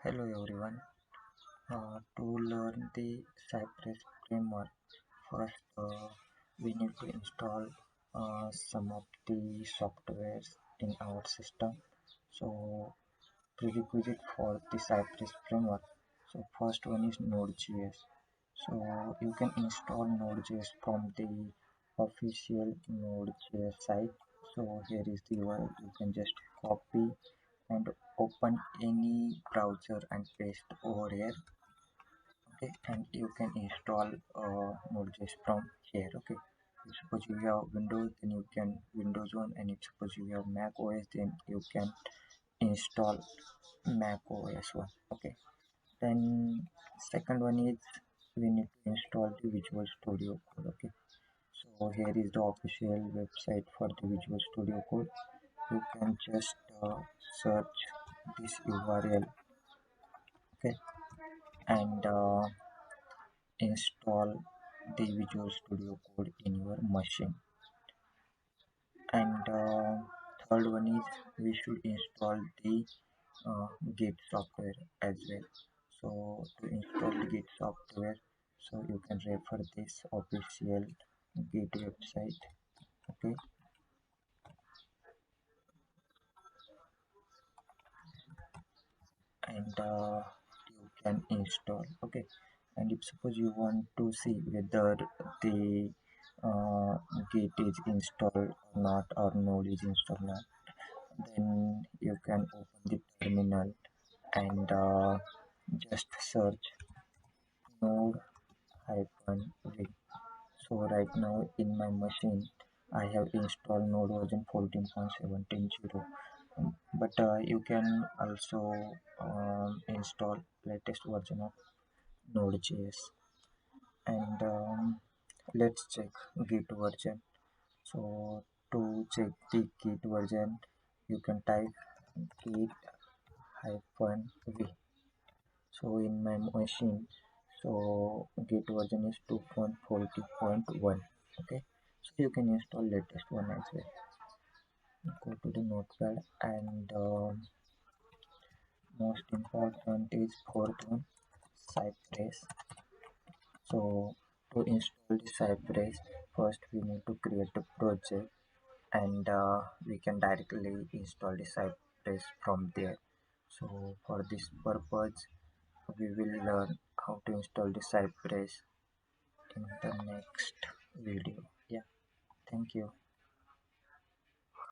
Hello everyone. To learn the Cypress framework, first we need to install some of the softwares in our system. So prerequisite for the Cypress framework. So first one is Node.js. So you can install Node.js from the official Node.js site. So here is the URL. You can just copy and open any browser and paste over here. Okay, and you can install Node.js from here. Okay, if suppose you have Windows, then you can Windows one, and if suppose you have Mac OS, then you can install Mac OS one. Okay, then second one is we need to install the Visual Studio Code. Okay, so here is the official website for the Visual Studio Code. You can just search this URL. Okay, and install the Visual Studio Code in your machine. And third one is we should install the Git software as well. So to install the Git software, so you can refer this official Git website. Okay, and you can install. Okay, and if suppose you want to see whether the uh, Git is installed or not, or Node is installed or not, then you can open the terminal and just search node hyphen v. So right now in my machine I have installed node version 14.17.0, but you can also install latest version of node.js. And let's check git version. So to check the git version, you can type git hyphen v. So in my machine, so git version is 2.40.1. Okay, so you can install latest one as well. Go to the notepad, and most important is fourth one, Cypress. So to install the Cypress, first we need to create a project, and we can directly install the Cypress from there. So for this purpose, we will learn how to install the Cypress in the next video. Yeah, thank you.